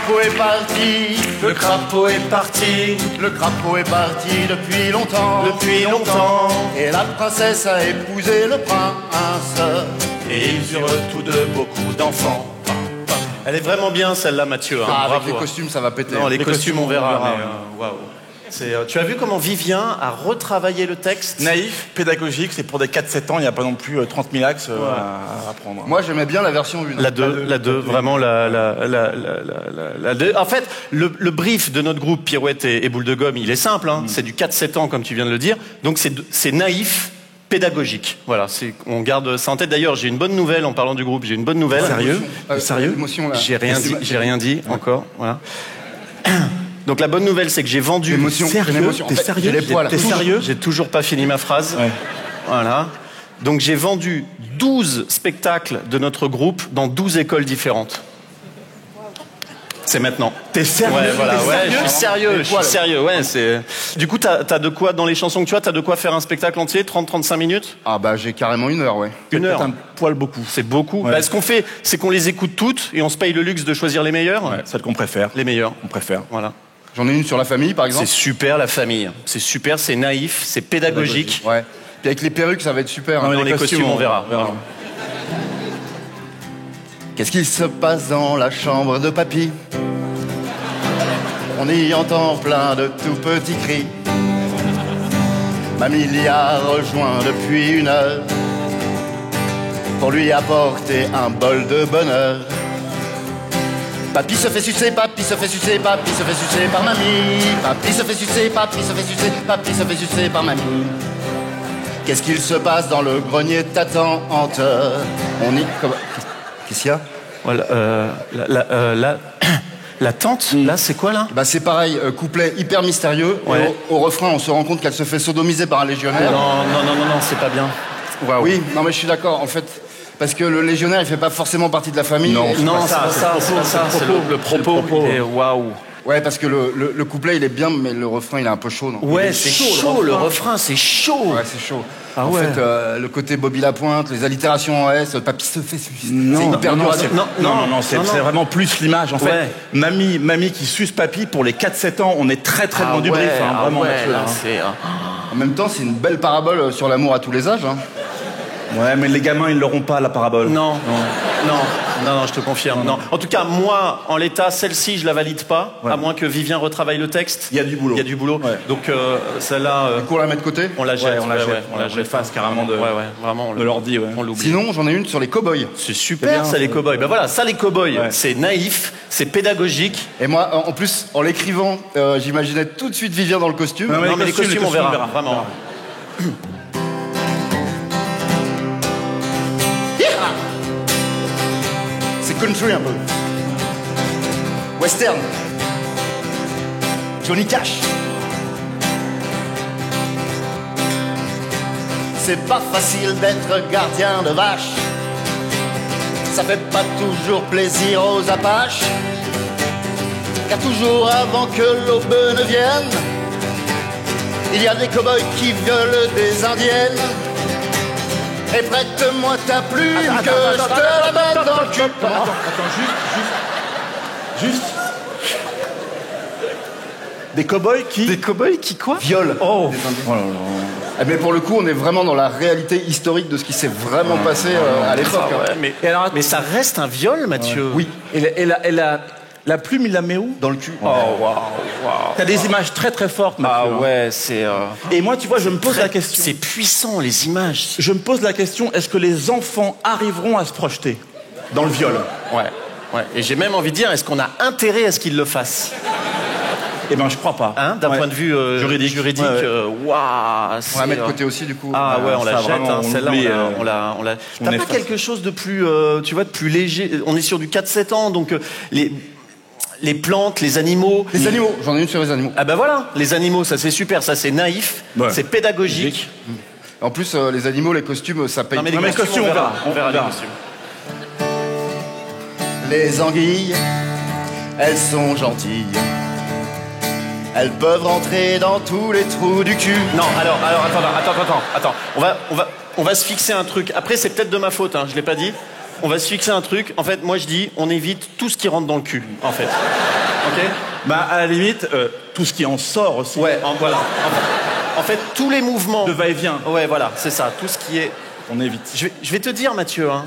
crapaud est parti, Le crapaud est parti le crapaud est parti depuis longtemps, depuis longtemps. et la princesse a épousé le prince. Et ils eurent tous deux beaucoup d'enfants. Elle est vraiment bien celle-là, Mathieu. Hein. Ah, avec Bravo. les costumes, ça va péter. Non, les costumes, on verra. ouais. Mais, waouh. Tu as vu comment Vivien a retravaillé le texte? Naïf, pédagogique, c'est pour des 4-7 ans, il n'y a pas non plus 30 000 axes à apprendre. Moi, j'aimais bien la version 1. La 2, vraiment la 2. En fait, le brief de notre groupe Pirouette et Boule de Gomme, il est simple. Hein. C'est du 4-7 ans, comme tu viens de le dire. Donc c'est naïf, pédagogique. Voilà, on garde ça en tête. D'ailleurs, j'ai une bonne nouvelle en parlant du groupe. J'ai une bonne nouvelle. Sérieux Sérieux Émotion, là. J'ai rien dit encore. Voilà. Donc la bonne nouvelle, c'est que j'ai vendu... Émotion, Sérieux émotion. T'es sérieux J'ai les poils. T'es sérieux J'ai toujours pas fini ma phrase. Ouais. Voilà. Donc j'ai vendu 12 spectacles de notre groupe dans 12 écoles différentes. C'est maintenant. T'es sérieux Ouais, voilà, T'es ouais, sérieux je suis sérieux, Les je suis poils. sérieux, ouais, c'est... Du coup, t'as de quoi, dans les chansons que tu as, t'as de quoi faire un spectacle entier, 30-35 minutes? Ah bah j'ai carrément 1 heure, ouais. Une heure. Peut-être un poil beaucoup. C'est beaucoup. Ouais. Bah, ce qu'on fait, c'est qu'on les écoute toutes et on se paye le luxe de choisir les meilleurs. Ouais, celle qu'on préfère. Les meilleurs. On préfère. Voilà. J'en ai une sur la famille, par C'est exemple. super, la famille. C'est super, c'est naïf, c'est pédagogique. Ouais. Puis avec les perruques, ça va être super. Non, hein. mais Dans les costumes, on verra. Qu'est-ce qu'il se passe dans la chambre de papy? On y entend plein de tout petits cris. Mamie l'y a rejoint depuis 1 heure pour lui apporter un bol de bonheur. Papy se fait sucer, papy se fait sucer, papy se fait sucer par mamie. Papy se fait sucer, papy se fait sucer, papy se fait sucer par mamie. Qu'est-ce qu'il se passe dans le grenier de ta tante? On y... Qu'est-ce qu'il y a? Voilà, la tante, là, c'est quoi, là? Bah c'est pareil, couplet hyper mystérieux. Ouais. Et au refrain, on se rend compte qu'elle se fait sodomiser par un légionnaire. Non, c'est pas bien. Waouh. Oui, non mais je suis d'accord, en fait, parce que le légionnaire, il fait pas forcément partie de la famille. Non. Et- Non, c'est pas ça, c'est pas ça. C'est le propos. Il est waouh. Ouais, parce que le couplet, il est bien, mais le refrain, il est un peu chaud, non? Ouais, c'est chaud, le refrain, c'est chaud. Ouais, c'est chaud. Ah en ouais. fait, le côté Bobby Lapointe, les allitérations en S, papy se fait sucer. Non, C'est hyper dur à dire. Non, c'est vraiment plus l'image. En fait, Ouais. mamie qui suce papy, pour les 4-7 ans, on est très très loin du brief. Hein, vraiment, Mathieu, là, hein. c'est... En même temps, c'est une belle parabole sur l'amour à tous les âges. Hein. Ouais, mais les gamins, ils l'auront pas, la parabole. Non, je te confirme. Non. En tout cas, moi, en l'état, celle-ci, je la valide pas, Ouais. à moins que Vivien retravaille le texte. Il y a du boulot. Il y a du boulot. Ouais. Donc, celle-là, Du coup, on la met de côté. on la jette. on la jette. on la On jette. l'efface carrément de vraiment. l'ordi, ouais. On l'oublie. Sinon, j'en ai une sur les cow-boys. C'est super, ça, les cow-boys. Ben voilà, ça, les cow-boys, Ouais. c'est naïf, c'est pédagogique. Et moi, en plus, en l'écrivant, j'imaginais tout de suite Vivien dans le costume. Non, Non, mais les costumes, on verra, vraiment. C'est country un peu. Western. Johnny Cash. C'est pas facile d'être gardien de vache. Ça fait pas toujours plaisir aux apaches. Car toujours avant que l'aube ne vienne, il y a des cow-boys qui violent des indiennes. Et prête-moi ta plume que je te la mette dans le cul. Juste. Des cow-boys qui... Des cow-boys qui quoi? Viol. Oh. Eh, mais pour le coup, on est vraiment dans la réalité historique de ce qui s'est vraiment passé à l'époque. Ah ouais, mais, Et alors, mais ça reste un viol, Mathieu. Oui, la plume, il la met où? dans le cul. Oh, waouh. T'as des images très très fortes, Mathieu. Ah hein. ouais, c'est... Et moi, tu vois, je me pose la question. C'est puissant, les images. Je me pose la question, est-ce que les enfants arriveront à se projeter dans le viol? Ouais. Et j'ai même envie de dire, est-ce qu'on a intérêt à ce qu'ils le fassent? Eh ben, je crois pas. Hein, d'un Ouais. point de vue juridique, Ouais, ouais. waouh, On va mettre de côté aussi, du coup. Ah ouais, on ça, la jette, vraiment, hein, on celle-là, l'oublie, on la... on T'as pas efface. quelque chose de plus, tu vois, de plus léger? On est sur du 4-7 ans, donc les plantes, les animaux... Les animaux, j'en ai une sur les animaux. Ah ben voilà, les animaux, ça c'est super, ça c'est naïf, Ouais. c'est pédagogique. En plus, les animaux, les costumes, ça paye. Non mais Non, mais les costumes, costumes, on verra on les verra. costumes. Les anguilles, elles sont gentilles. Elles peuvent rentrer dans tous les trous du cul. Non, alors, attends. On va se fixer un truc. Après, c'est peut-être de ma faute, hein, je l'ai pas dit. On va se fixer un truc. En fait, moi, je dis, on évite tout ce qui rentre dans le cul, en fait. Ok. Bah, à la limite, tout ce qui en sort aussi. Ouais, voilà. En fait, tous les mouvements... De va-et-vient. Ouais, voilà, c'est ça. Tout ce qui est... On évite. Je vais te dire, Mathieu, hein,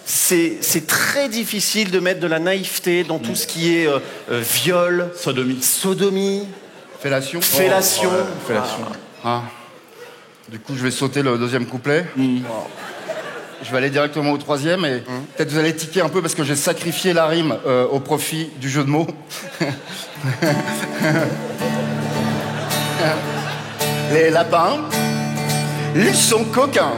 c'est très difficile de mettre de la naïveté dans tout ce qui est viol, sodomie, Fellation. fellation. Fellation. Ah. Du coup, je vais sauter le deuxième couplet. Je vais aller directement au troisième et peut-être vous allez tiquer un peu parce que j'ai sacrifié la rime au profit du jeu de mots. Les lapins, ils sont coquins.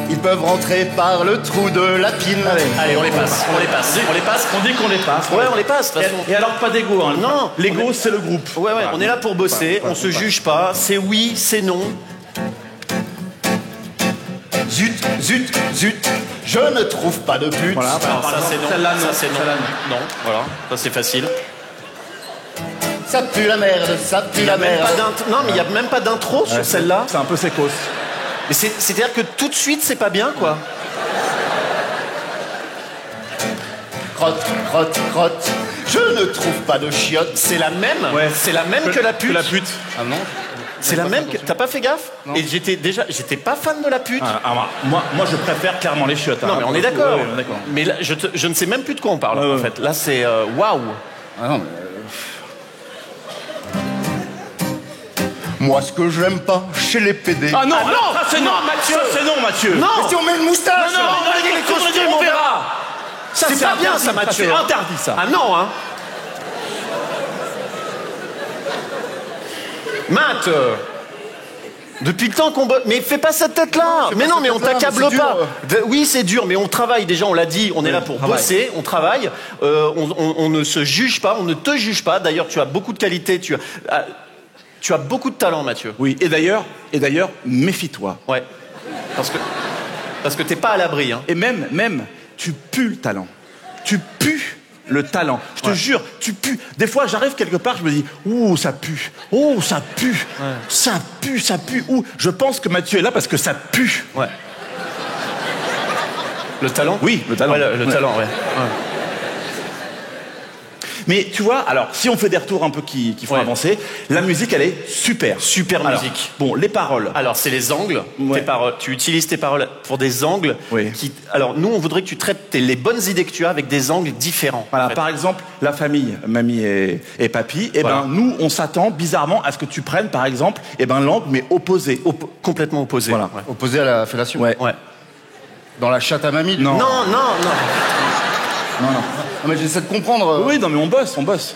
Ils peuvent rentrer par le trou de la pine. Allez, on les passe. On On dit qu'on les passe. Ouais, on les passe, de toute façon. Et alors, pas d'ego. Hein. Non. L'ego, c'est le groupe. Ouais, Voilà. on est là pour bosser, on se juge pas, c'est oui, c'est non. Zut, zut, zut, je ne trouve pas de pute. Voilà, Alors, ça c'est non. Celle-là, non. Ça c'est non. Celle-là, Non, voilà, ça c'est facile. Ça pue la merde, ça pue Il y la a même merde. pas non, mais il y a même pas d'intro sur celle-là. C'est un peu sécos. Mais c'est-à-dire que tout de suite c'est pas bien, quoi. Crotte, crotte, crotte, je ne trouve pas de chiotte. C'est la même. Ouais. C'est la même que la pute. Ah non. C'est la même que... T'as pas fait gaffe? Non. Et j'étais pas fan de la pute. Moi, je préfère clairement les chiottes. Non, hein. mais on est d'accord. Ouais, on est d'accord. Mais là, je ne sais même plus de quoi on parle, Ouais, en ouais. fait. Là, c'est waouh. Ah non, mais... Moi, ce que j'aime pas chez les PD... Ah non, Ah non, ça c'est non, Mathieu. Ça c'est non, Mathieu. Non. Mais si on met une moustache Non, les costumes, on verra. Ça, C'est pas bien, interdit, ça, Mathieu. C'est hein. interdit, ça. Ah non, hein. Matt, depuis le temps qu'on bosse... Mais fais pas cette tête-là. Mais non, mais on t'accable c'est pas. dur. Oui, c'est dur, mais on travaille. Déjà, on l'a dit, on est là pour travaille. bosser, on travaille. On ne se juge pas, on ne te juge pas. D'ailleurs, tu as beaucoup de qualités, tu as beaucoup de talent, Mathieu. Oui, et d'ailleurs, méfie-toi. Ouais. Parce que t'es pas à l'abri, hein. Et même, tu pues le talent. Tu pues le talent. Je te jure, tu pues. Des fois, j'arrive quelque part, je me dis, ouh, ça pue. Oh, ça pue. Ça pue, ça pue. Ouh, je pense que Mathieu est là parce que ça pue. Ouais. Le talent? Oui, le talent. Ouais, le Ouais. talent, ouais. Mais tu vois, alors, si on fait des retours un peu qui font Ouais. avancer, la musique, elle est super. Super Alors, musique. Bon, les paroles. Alors, c'est les angles. Ouais. Tes paroles. Tu utilises tes paroles pour des angles Oui. qui... Alors, nous, on voudrait que tu traites les bonnes idées que tu as avec des angles différents. Voilà, en fait. par exemple, la famille, mamie et papy, et Voilà. ben nous, on s'attend bizarrement à ce que tu prennes, par exemple, et ben l'angle mais opposé. Complètement opposé. Voilà. Ouais. Opposé à la fellation. Ouais. Ouais. Dans la chatte à mamie. Non. Non, non, non. Non, non. Non, mais j'essaie de comprendre. Oui, non, mais on bosse.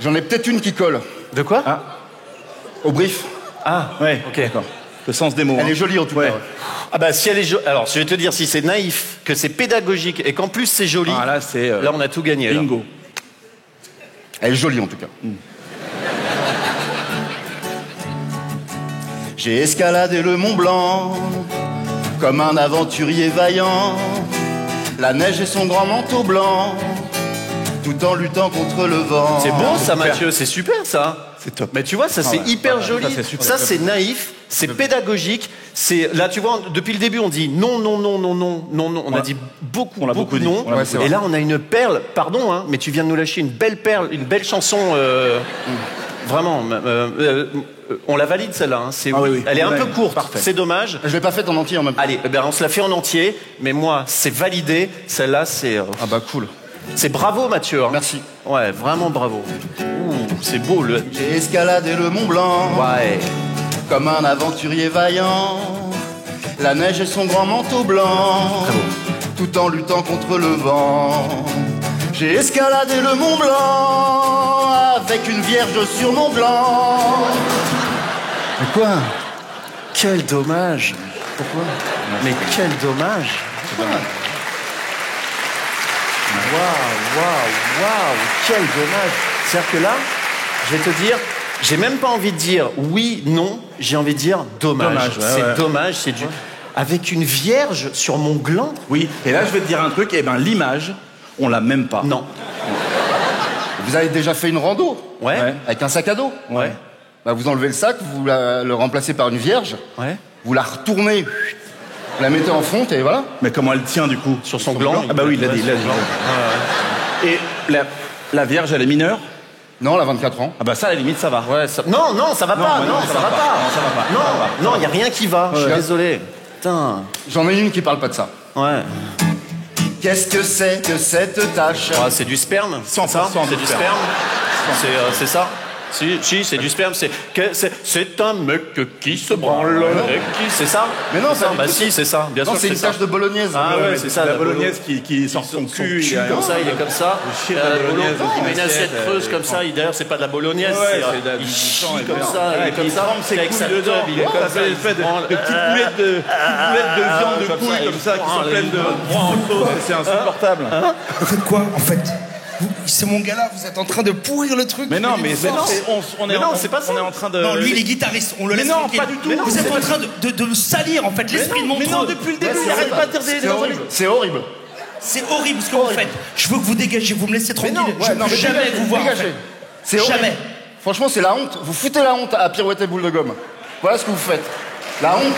J'en ai peut-être une qui colle. De quoi? Ah, Au brief. Ah, ouais, ok. d'accord. Le sens des mots. Elle hein. est jolie en tout Ouais. cas. Ah bah si elle est alors je vais te dire, si c'est naïf, que c'est pédagogique et qu'en plus c'est joli, Ah, là, c'est. là on a tout gagné. Là. Bingo. Elle est jolie en tout cas. J'ai escaladé le Mont Blanc comme un aventurier vaillant. La neige et son grand manteau blanc, tout en luttant contre le vent. C'est beau ça, super. Mathieu, c'est super ça. C'est top. Mais tu vois, ça c'est ouais. hyper Ouais, joli. ça, c'est super. Ça c'est naïf, c'est pédagogique. C'est là, tu vois, depuis le début on dit non, non, non, non, non, non, non. On a dit beaucoup, On l'a beaucoup beaucoup dit. non. On l'a beaucoup dit. Et là on a une perle. Pardon, hein, mais tu viens de nous lâcher une belle perle, une belle chanson. Vraiment, on la valide celle-là. Hein. Ah oui, oui. Elle est un Ouais, peu courte. parfait. C'est dommage. Je l'ai pas faite en entier en même temps. Allez, eh ben, on se la fait en entier, mais moi, c'est validé. Celle-là, Ah bah cool. c'est bravo, Mathieu. Hein. Merci. Ouais, vraiment bravo. Ouh, c'est beau, le... J'ai escaladé le Mont Blanc Ouais. comme un aventurier vaillant. La neige et son grand manteau blanc, tout en luttant contre le vent. J'ai escaladé le Mont Blanc avec une vierge sur mon blanc. Mais quoi? Quel dommage. Pourquoi? Mais quel dommage. Waouh, quel dommage. C'est-à-dire que là, je vais te dire, j'ai même pas envie de dire oui, non, j'ai envie de dire dommage. Dommage, ouais, c'est ouais. dommage, c'est du... Avec une vierge sur mon gland? Oui, et là, je vais te dire un truc, et ben l'image, on l'a même pas. Non. Vous avez déjà fait une rando Ouais. Ouais. avec un sac à dos? Ouais. Bah, vous enlevez le sac, vous le remplacez par une vierge, Ouais. vous la retournez, vous la mettez en fonte et voilà. Mais comment elle tient, du coup? Sur son gland. Ah bah oui, il l'a dit, il l'a dit. Et La Vierge, elle est mineure? Non, elle a 24 ans. Ah bah ça, à la limite, ça va. Ouais, non, non, ça va pas. mais Non, ça va pas. Non, ça va pas. Non, non, il y a rien qui va. Je suis désolé. Putain. J'en ai une qui parle pas de ça. Ouais. Qu'est-ce que c'est que cette tâche? Ah, c'est du sperme. 100% ça c'est du du sperme. sperme. C'est ça. Si, c'est du sperme. C'est un mec qui se branle. Et qui, c'est ça? Mais non, ça. Bah si, c'est ça. Bien Non, sûr, c'est une tâche de bolognaise. Ah ouais, c'est ça. La bolognaise qui sort son cul. Il est comme ça, il est comme ça. chie de la bolognaise dans Il met une une assiette assiette, creuse comme ça. D'ailleurs, c'est pas de la bolognaise. Il chie comme ça. Il est comme ça. C'est Avec sa dedans. tub, il est comme ça. Une espèce de petites boulettes de viande de couilles comme ça qui sont pleines de sauce. C'est insupportable. Vous faites quoi en fait? C'est mon gars là, vous êtes en train de pourrir le truc. Mais non, mais on est en train de. Non, lui il est guitariste, on le laisse tranquille. pas du tout. Vous êtes en train de salir en fait l'esprit de Montreux. Mais non, depuis le début, il arrête pas de dire C'est horrible. C'est horrible. C'est horrible ce que vous faites. Je veux que vous dégagez, vous me laissez tranquille. Je non, veux mais jamais vous voir. en dégagez. fait. C'est horrible. Jamais. Franchement, c'est la honte. Vous foutez la honte à Pirouette et Boule de Gomme. Voilà ce que vous faites. La honte.